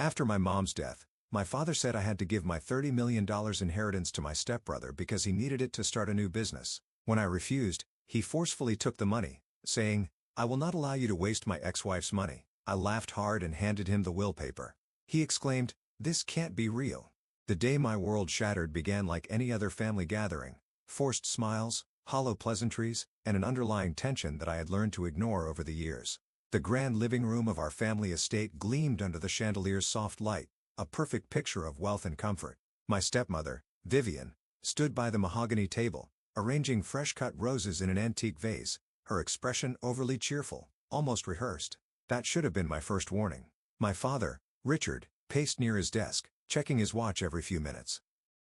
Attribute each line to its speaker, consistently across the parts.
Speaker 1: After my mom's death, my father said I had to give my $30 million inheritance to my stepbrother because he needed it to start a new business. When I refused, he forcefully took the money, saying, "I will not allow you to waste my ex-wife's money." I laughed hard and handed him the will paper. He exclaimed, "This can't be real." The day my world shattered began like any other family gathering: forced smiles, hollow pleasantries, and an underlying tension that I had learned to ignore over the years. The grand living room of our family estate gleamed under the chandelier's soft light, a perfect picture of wealth and comfort. My stepmother, Vivian, stood by the mahogany table, arranging fresh-cut roses in an antique vase, her expression overly cheerful, almost rehearsed. That should have been my first warning. My father, Richard, paced near his desk, checking his watch every few minutes.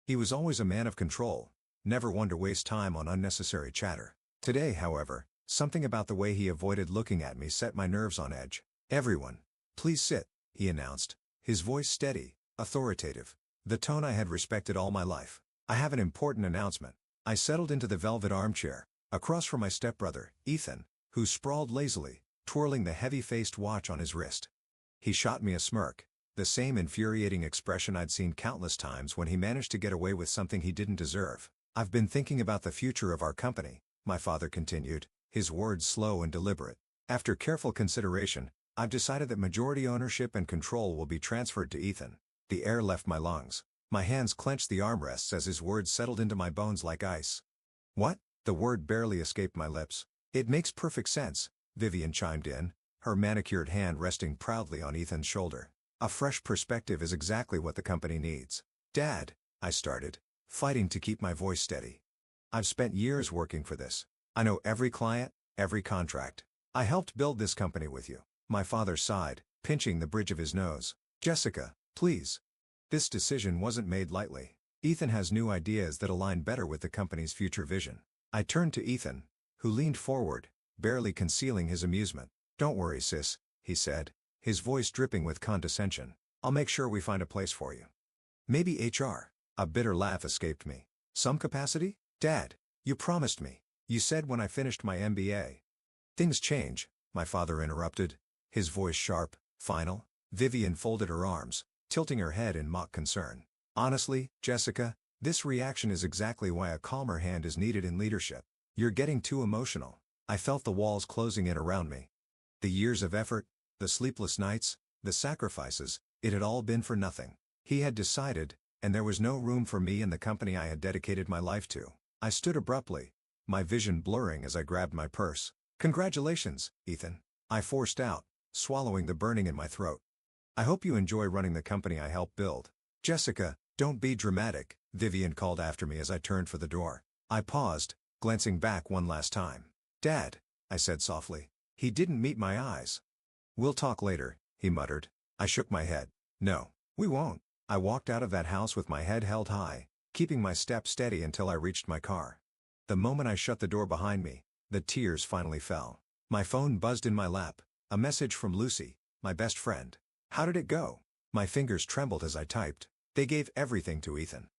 Speaker 1: He was always a man of control, never one to waste time on unnecessary chatter. Today, however, something about the way he avoided looking at me set my nerves on edge. "Everyone, please sit," he announced, his voice steady, authoritative, the tone I had respected all my life. "I have an important announcement." I settled into the velvet armchair, across from my stepbrother, Ethan, who sprawled lazily, twirling the heavy-faced watch on his wrist. He shot me a smirk, the same infuriating expression I'd seen countless times when he managed to get away with something he didn't deserve. "I've been thinking about the future of our company," my father continued, his words slow and deliberate. "After careful consideration, I've decided that majority ownership and control will be transferred to Ethan." The air left my lungs. My hands clenched the armrests as his words settled into my bones like ice. "What?" The word barely escaped my lips. "It makes perfect sense," Vivian chimed in, her manicured hand resting proudly on Ethan's shoulder. "A fresh perspective is exactly what the company needs." "Dad," I started, fighting to keep my voice steady. "I've spent years working for this. I know every client, every contract. I helped build this company with you." My father sighed, pinching the bridge of his nose. "Jessica, please. This decision wasn't made lightly. Ethan has new ideas that align better with the company's future vision." I turned to Ethan, who leaned forward, barely concealing his amusement. "Don't worry, sis," he said, his voice dripping with condescension. "I'll make sure we find a place for you. Maybe HR." A bitter laugh escaped me. "Some capacity? Dad, you promised me. You said when I finished my MBA." "Things change," my father interrupted, his voice sharp, final. Vivian folded her arms, tilting her head in mock concern. "Honestly, Jessica, this reaction is exactly why a calmer hand is needed in leadership. You're getting too emotional." I felt the walls closing in around me. The years of effort, the sleepless nights, the sacrifices, it had all been for nothing. He had decided, and there was no room for me in the company I had dedicated my life to. I stood abruptly, my vision blurring as I grabbed my purse. "Congratulations, Ethan," I forced out, swallowing the burning in my throat. "I hope you enjoy running the company I helped build." "Jessica, don't be dramatic," Vivian called after me as I turned for the door. I paused, glancing back one last time. "Dad," I said softly. He didn't meet my eyes. "We'll talk later," he muttered. I shook my head. "No, we won't." I walked out of that house with my head held high, keeping my step steady until I reached my car. The moment I shut the door behind me, the tears finally fell. My phone buzzed in my lap, a message from Lucy, my best friend. "How did it go?" My fingers trembled as I typed. "They gave everything to Ethan.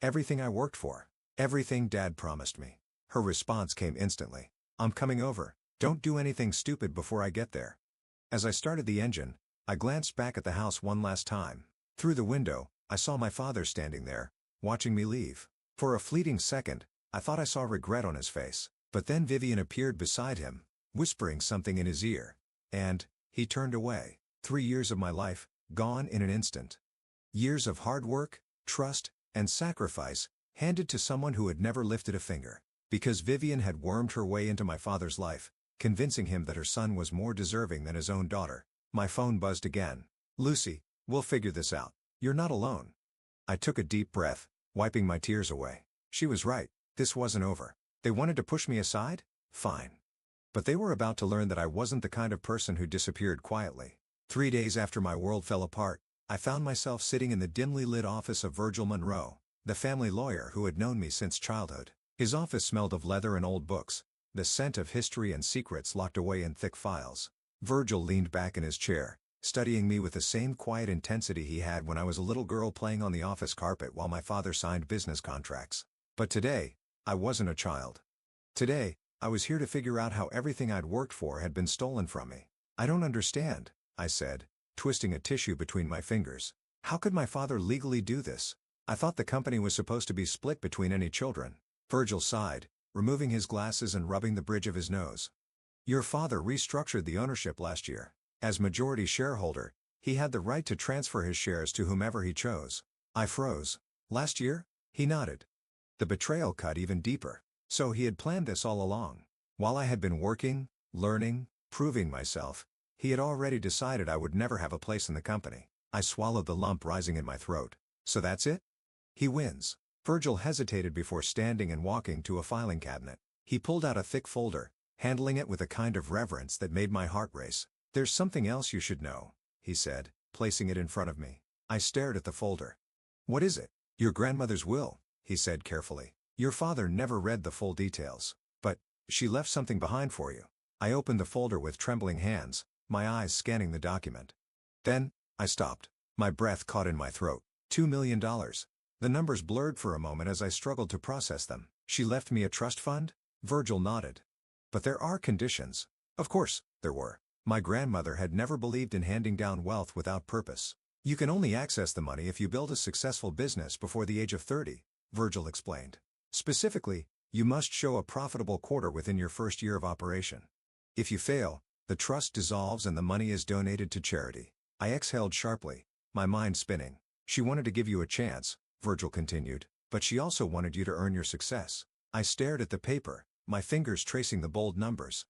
Speaker 1: Everything I worked for. Everything Dad promised me." Her response came instantly. "I'm coming over. Don't do anything stupid before I get there." As I started the engine, I glanced back at the house one last time. Through the window, I saw my father standing there, watching me leave. For a fleeting second, I thought I saw regret on his face. But then Vivian appeared beside him, whispering something in his ear. And he turned away. 3 years of my life, gone in an instant. Years of hard work, trust, and sacrifice, handed to someone who had never lifted a finger. Because Vivian had wormed her way into my father's life, convincing him that her son was more deserving than his own daughter. My phone buzzed again. "Lucy, we'll figure this out. You're not alone." I took a deep breath, wiping my tears away. She was right. This wasn't over. They wanted to push me aside? Fine. But they were about to learn that I wasn't the kind of person who disappeared quietly. 3 days after my world fell apart, I found myself sitting in the dimly lit office of Virgil Monroe, the family lawyer who had known me since childhood. His office smelled of leather and old books, the scent of history and secrets locked away in thick files. Virgil leaned back in his chair, studying me with the same quiet intensity he had when I was a little girl playing on the office carpet while my father signed business contracts. But today, I wasn't a child. Today, I was here to figure out how everything I'd worked for had been stolen from me. "I don't understand," I said, twisting a tissue between my fingers. How could my father legally do this? I thought the company was supposed to be split between any children. Virgil sighed, removing his glasses and rubbing the bridge of his nose. Your father restructured the ownership last year. As majority shareholder, he had the right to transfer his shares to whomever he chose. I froze. Last year? He nodded. The betrayal cut even deeper. So he had planned this all along. While I had been working, learning, proving myself, he had already decided I would never have a place in the company. I swallowed the lump rising in my throat. So that's it? He wins. Virgil hesitated before standing and walking to a filing cabinet. He pulled out a thick folder, handling it with a kind of reverence that made my heart race. There's something else you should know, he said, placing it in front of me. I stared at the folder. What is it? Your grandmother's will, he said carefully. Your father never read the full details. But she left something behind for you. I opened the folder with trembling hands, my eyes scanning the document. Then, I stopped. My breath caught in my throat. $2 million. The numbers blurred for a moment as I struggled to process them. She left me a trust fund? Virgil nodded. But there are conditions. Of course, there were. My grandmother had never believed in handing down wealth without purpose. You can only access the money if you build a successful business before the age of 30, Virgil explained. Specifically, you must show a profitable quarter within your first year of operation. If you fail, the trust dissolves and the money is donated to charity. I exhaled sharply, my mind spinning. She wanted to give you a chance, Virgil continued, but she also wanted you to earn your success. I stared at the paper, my fingers tracing the bold numbers.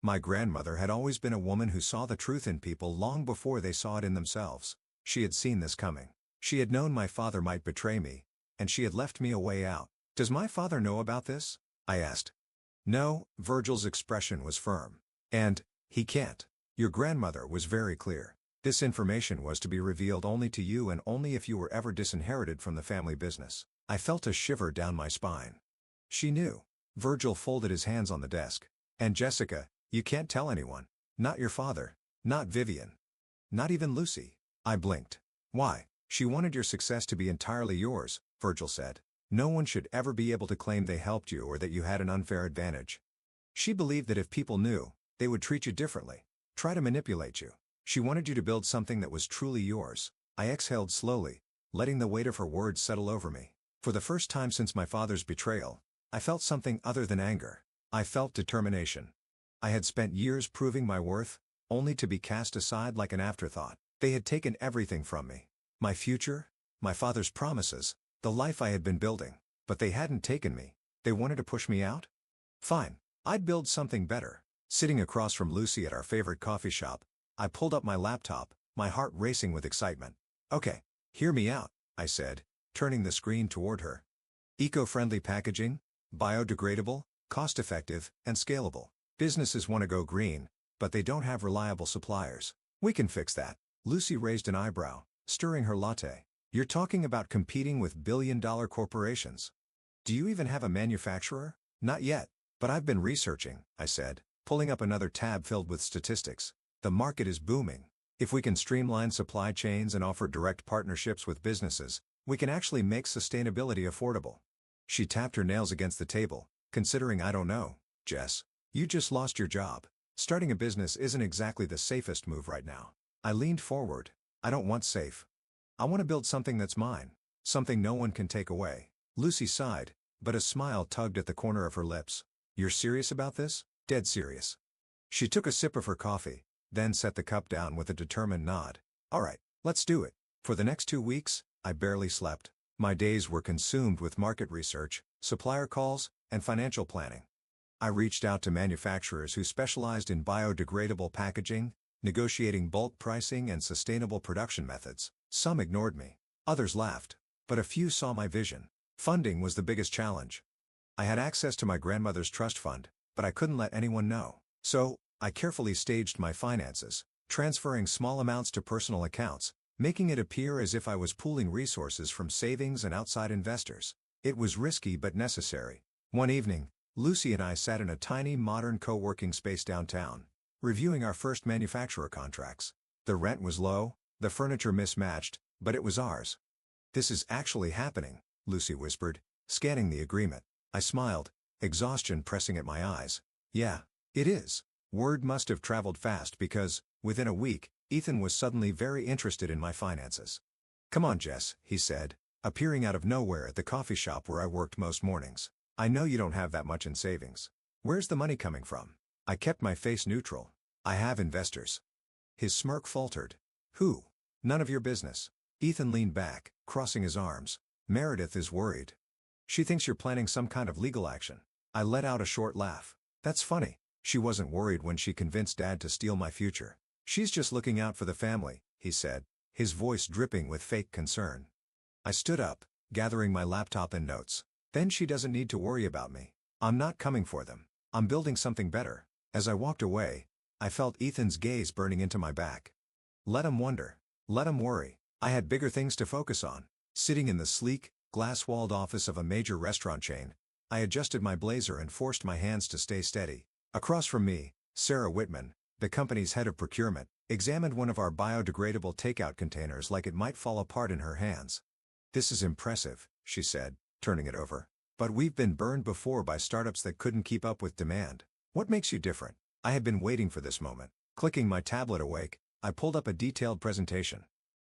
Speaker 1: My grandmother had always been a woman who saw the truth in people long before they saw it in themselves. She had seen this coming. She had known my father might betray me, and she had left me a way out. Does my father know about this? I asked. No, Virgil's expression was firm. And, he can't. Your grandmother was very clear. This information was to be revealed only to you and only if you were ever disinherited from the family business. I felt a shiver down my spine. She knew. Virgil folded his hands on the desk. And Jessica, you can't tell anyone. Not your father. Not Vivian. Not even Lucy. I blinked. Why? She wanted your success to be entirely yours, Virgil said. No one should ever be able to claim they helped you or that you had an unfair advantage. She believed that if people knew, they would treat you differently. Try to manipulate you. She wanted you to build something that was truly yours. I exhaled slowly, letting the weight of her words settle over me. For the first time since my father's betrayal, I felt something other than anger. I felt determination. I had spent years proving my worth, only to be cast aside like an afterthought. They had taken everything from me. My future, my father's promises, the life I had been building. But they hadn't taken me. They wanted to push me out? Fine. I'd build something better. Sitting across from Lucy at our favorite coffee shop, I pulled up my laptop, my heart racing with excitement. Okay, hear me out, I said, turning the screen toward her. Eco-friendly packaging, biodegradable, cost-effective, and scalable. Businesses want to go green, but they don't have reliable suppliers. We can fix that. Lucy raised an eyebrow, stirring her latte. You're talking about competing with billion-dollar corporations. Do you even have a manufacturer? Not yet, but I've been researching, I said, pulling up another tab filled with statistics. The market is booming. If we can streamline supply chains and offer direct partnerships with businesses, we can actually make sustainability affordable. She tapped her nails against the table, considering I don't know, Jess. You just lost your job. Starting a business isn't exactly the safest move right now. I leaned forward. I don't want safe. I want to build something that's mine. Something no one can take away. Lucy sighed, but a smile tugged at the corner of her lips. You're serious about this? Dead serious. She took a sip of her coffee, then set the cup down with a determined nod. All right, let's do it. For the next 2 weeks, I barely slept. My days were consumed with market research, supplier calls, and financial planning. I reached out to manufacturers who specialized in biodegradable packaging, negotiating bulk pricing and sustainable production methods. Some ignored me. Others laughed. But a few saw my vision. Funding was the biggest challenge. I had access to my grandmother's trust fund, but I couldn't let anyone know. So, I carefully staged my finances, transferring small amounts to personal accounts, making it appear as if I was pooling resources from savings and outside investors. It was risky but necessary. One evening, Lucy and I sat in a tiny modern co-working space downtown, reviewing our first manufacturer contracts. The rent was low, the furniture mismatched, but it was ours. This is actually happening, Lucy whispered, scanning the agreement. I smiled, exhaustion pressing at my eyes. Yeah, it is. Word must have traveled fast because, within a week, Ethan was suddenly very interested in my finances. "Come on, Jess," he said, appearing out of nowhere at the coffee shop where I worked most mornings. "I know you don't have that much in savings. Where's the money coming from?" I kept my face neutral. "I have investors." His smirk faltered. "Who?" "None of your business." Ethan leaned back, crossing his arms. "Meredith is worried. She thinks you're planning some kind of legal action." I let out a short laugh. "That's funny. She wasn't worried when she convinced Dad to steal my future. She's just looking out for the family," he said, his voice dripping with fake concern. I stood up, gathering my laptop and notes. "Then she doesn't need to worry about me. I'm not coming for them. I'm building something better." As I walked away, I felt Ethan's gaze burning into my back. Let him wonder. Let him worry. I had bigger things to focus on. Sitting in the sleek, glass-walled office of a major restaurant chain, I adjusted my blazer and forced my hands to stay steady. Across from me, Sarah Whitman, the company's head of procurement, examined one of our biodegradable takeout containers like it might fall apart in her hands. "This is impressive," she said, turning it over. "But we've been burned before by startups that couldn't keep up with demand. What makes you different?" I had been waiting for this moment. Clicking my tablet awake, I pulled up a detailed presentation.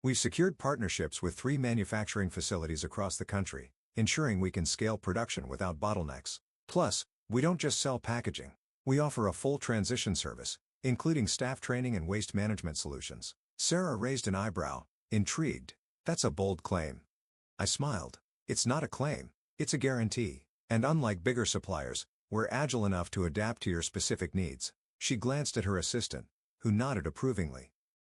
Speaker 1: "We've secured partnerships with 3 manufacturing facilities across the country, ensuring we can scale production without bottlenecks. Plus, we don't just sell packaging. We offer a full transition service, including staff training and waste management solutions." Sarah raised an eyebrow, intrigued. "That's a bold claim." I smiled. "It's not a claim, it's a guarantee. And unlike bigger suppliers, we're agile enough to adapt to your specific needs." She glanced at her assistant, who nodded approvingly.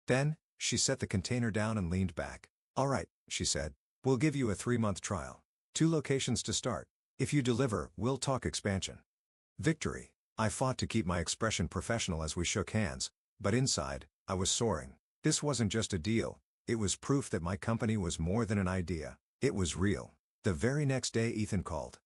Speaker 1: Then, she set the container down and leaned back. "All right," she said. "We'll give you a 3-month trial. 2 locations to start. If you deliver, we'll talk expansion." Victory. I fought to keep my expression professional as we shook hands, but inside, I was soaring. This wasn't just a deal, it was proof that my company was more than an idea. It was real. The very next day Ethan called.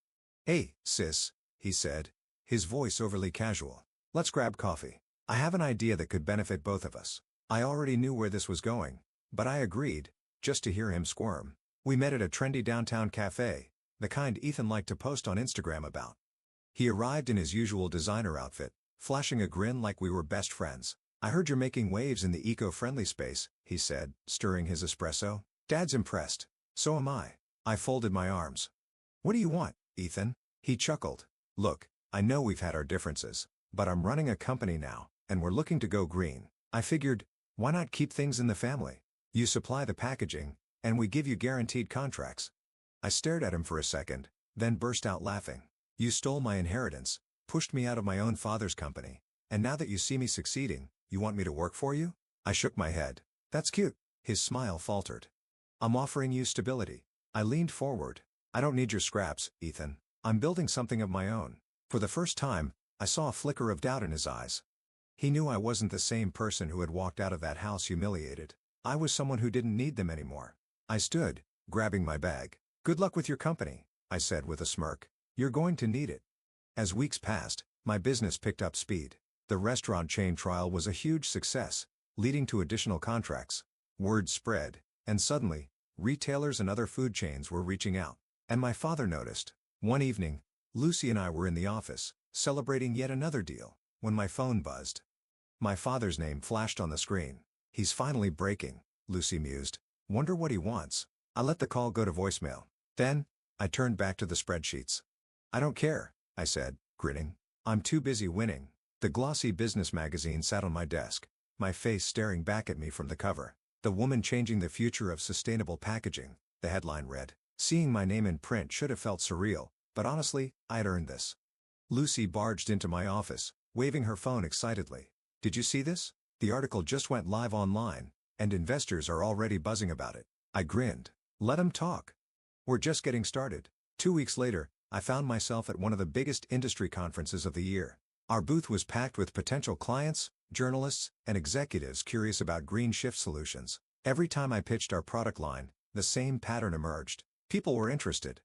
Speaker 1: "Hey, sis," he said, his voice overly casual. "Let's grab coffee. I have an idea that could benefit both of us." I already knew where this was going, but I agreed, just to hear him squirm. We met at a trendy downtown cafe, the kind Ethan liked to post on Instagram about. He arrived in his usual designer outfit, flashing a grin like we were best friends. "I heard you're making waves in the eco-friendly space," he said, stirring his espresso. "Dad's impressed. So am I." I folded my arms. "What do you want, Ethan?" He chuckled. "Look, I know we've had our differences, but I'm running a company now, and we're looking to go green. I figured, why not keep things in the family? You supply the packaging, and we give you guaranteed contracts." I stared at him for a second, then burst out laughing. "You stole my inheritance, pushed me out of my own father's company, and now that you see me succeeding, you want me to work for you?" I shook my head. "That's cute." His smile faltered. "I'm offering you stability." I leaned forward. "I don't need your scraps, Ethan. I'm building something of my own." For the first time, I saw a flicker of doubt in his eyes. He knew I wasn't the same person who had walked out of that house humiliated. I was someone who didn't need them anymore. I stood, grabbing my bag. "Good luck with your company," I said with a smirk. "You're going to need it." As weeks passed, my business picked up speed. The restaurant chain trial was a huge success, leading to additional contracts. Word spread, and suddenly, retailers and other food chains were reaching out. And my father noticed. One evening, Lucy and I were in the office, celebrating yet another deal, when my phone buzzed. My father's name flashed on the screen. "He's finally breaking," Lucy mused. "Wonder what he wants." I let the call go to voicemail. Then, I turned back to the spreadsheets. "I don't care," I said, grinning. "I'm too busy winning." The glossy business magazine sat on my desk, my face staring back at me from the cover. "The Woman Changing the Future of Sustainable Packaging," the headline read. Seeing my name in print should have felt surreal, but honestly, I'd earned this. Lucy barged into my office, waving her phone excitedly. "Did you see this? The article just went live online, and investors are already buzzing about it." I grinned. "Let 'em talk. We're just getting started." 2 weeks later, I found myself at one of the biggest industry conferences of the year. Our booth was packed with potential clients, journalists, and executives curious about green shift solutions. Every time I pitched our product line, the same pattern emerged. People were interested.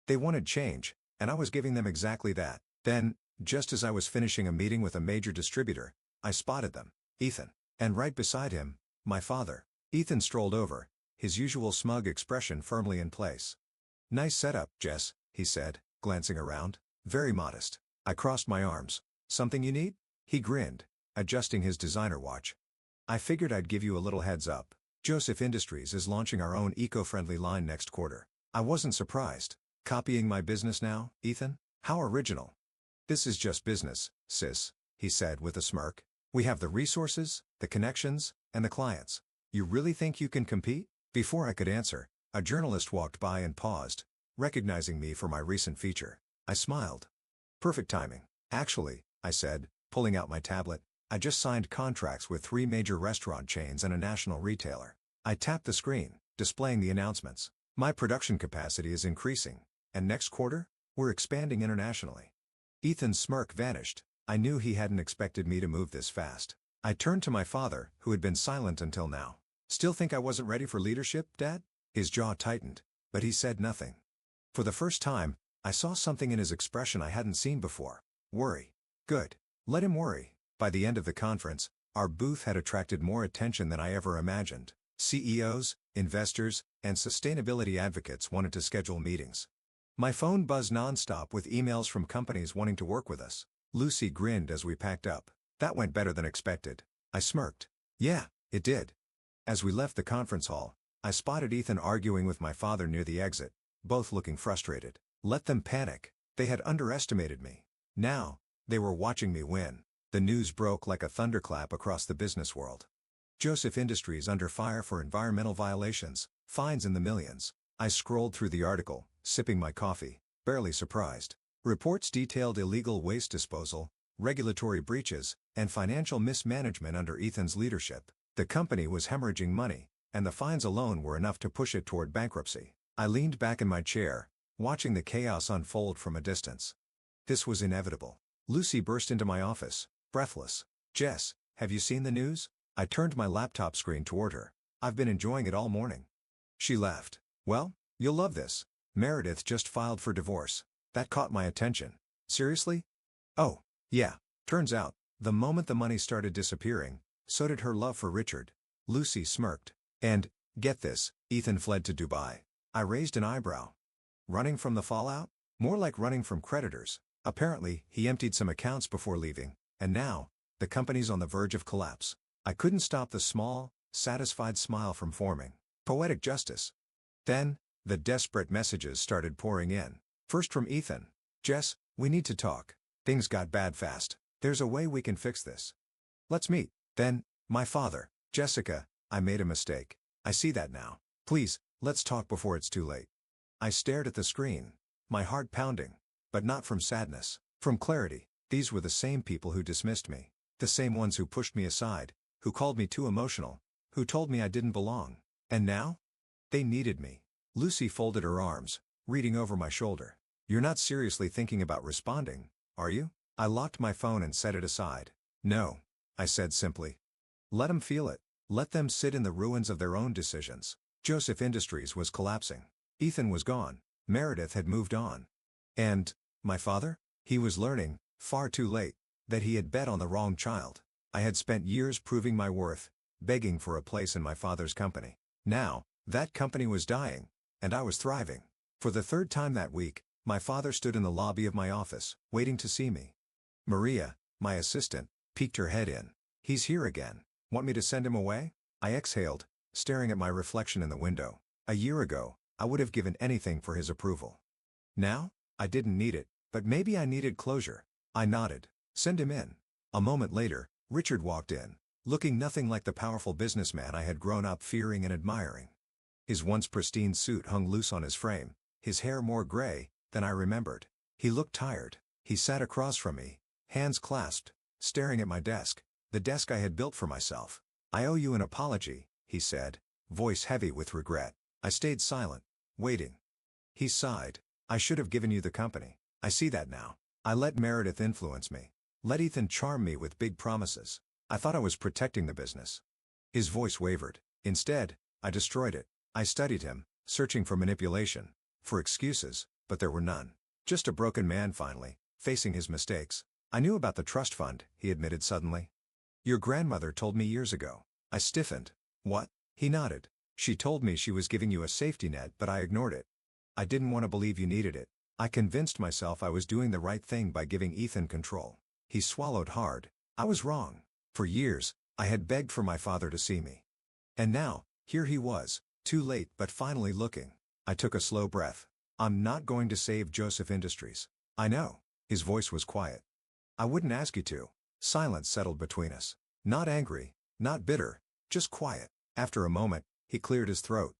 Speaker 1: They wanted change, and I was giving them exactly that. Then, just as I was finishing a meeting with a major distributor, I spotted them. Ethan. And right beside him, my father. Ethan strolled over, his usual smug expression firmly in place. "Nice setup, Jess," he said, glancing around. "Very modest." I crossed my arms. "Something you need?" He grinned, adjusting his designer watch. I figured I'd give you a little heads up. Joseph Industries is launching our own eco-friendly line next quarter. I wasn't surprised. Copying my business now, Ethan? How original. This is just business, sis, he said with a smirk. We have the resources, the connections, and the clients. You really think you can compete? Before I could answer, a journalist walked by and paused, recognizing me for my recent feature. I smiled. Perfect timing. Actually, I said, pulling out my tablet, I just signed contracts with 3 major restaurant chains and a national retailer. I tapped the screen, displaying the announcements. My production capacity is increasing, and next quarter, we're expanding internationally. Ethan's smirk vanished. I knew he hadn't expected me to move this fast. I turned to my father, who had been silent until now. Still think I wasn't ready for leadership, Dad? His jaw tightened, but he said nothing. For the first time, I saw something in his expression I hadn't seen before. Worry. Good. Let him worry. By the end of the conference, our booth had attracted more attention than I ever imagined. CEOs, investors, and sustainability advocates wanted to schedule meetings. My phone buzzed nonstop with emails from companies wanting to work with us. Lucy grinned as we packed up. That went better than expected. I smirked. Yeah, it did. As we left the conference hall, I spotted Ethan arguing with my father near the exit, both looking frustrated. Let them panic. They had underestimated me. Now, they were watching me win. The news broke like a thunderclap across the business world. Joseph Industries under fire for environmental violations, fines in the millions. I scrolled through the article, sipping my coffee, barely surprised. Reports detailed illegal waste disposal, regulatory breaches, and financial mismanagement under Ethan's leadership. The company was hemorrhaging money, and the fines alone were enough to push it toward bankruptcy. I leaned back in my chair, watching the chaos unfold from a distance. This was inevitable. Lucy burst into my office, breathless. Jess, have you seen the news? I turned my laptop screen toward her. I've been enjoying it all morning. She laughed. Well, you'll love this. Meredith just filed for divorce. That caught my attention. Seriously? Oh, yeah. Turns out, the moment the money started disappearing, so did her love for Richard. Lucy smirked. And, get this, Ethan fled to Dubai. I raised an eyebrow. Running from the fallout? More like running from creditors. Apparently, he emptied some accounts before leaving, and now, the company's on the verge of collapse. I couldn't stop the small, satisfied smile from forming. Poetic justice. Then, the desperate messages started pouring in. First from Ethan. Jess, we need to talk. Things got bad fast. There's a way we can fix this. Let's meet. Then, my father. Jessica, I made a mistake. I see that now. Please, let's talk before it's too late. I stared at the screen, my heart pounding. But not from sadness, from clarity. These were the same people who dismissed me. The same ones who pushed me aside, who called me too emotional, who told me I didn't belong. And now? They needed me. Lucy folded her arms, reading over my shoulder. You're not seriously thinking about responding, are you? I locked my phone and set it aside. No, I said simply. Let them feel it. Let them sit in the ruins of their own decisions. Joseph Industries was collapsing. Ethan was gone. Meredith had moved on. And, my father? He was learning, far too late, that he had bet on the wrong child. I had spent years proving my worth, begging for a place in my father's company. Now, that company was dying, and I was thriving. For the third time that week, my father stood in the lobby of my office, waiting to see me. Maria, my assistant, peeked her head in. He's here again. Want me to send him away? I exhaled, staring at my reflection in the window. A year ago, I would have given anything for his approval. Now? I didn't need it, but maybe I needed closure. I nodded. Send him in. A moment later, Richard walked in, looking nothing like the powerful businessman I had grown up fearing and admiring. His once pristine suit hung loose on his frame, his hair more gray than I remembered. He looked tired. He sat across from me, hands clasped, staring at my desk, the desk I had built for myself. I owe you an apology, he said, voice heavy with regret. I stayed silent, waiting. He sighed. I should have given you the company. I see that now. I let Meredith influence me. Let Ethan charm me with big promises. I thought I was protecting the business. His voice wavered. Instead, I destroyed it. I studied him, searching for manipulation, for excuses, but there were none. Just a broken man finally, facing his mistakes. I knew about the trust fund, he admitted suddenly. Your grandmother told me years ago. I stiffened. What? He nodded. She told me she was giving you a safety net, but I ignored it. I didn't want to believe you needed it. I convinced myself I was doing the right thing by giving Ethan control. He swallowed hard. I was wrong. For years, I had begged for my father to see me. And now, here he was, too late but finally looking. I took a slow breath. I'm not going to save Joseph Industries. I know. His voice was quiet. I wouldn't ask you to. Silence settled between us. Not angry, not bitter, just quiet. After a moment, he cleared his throat.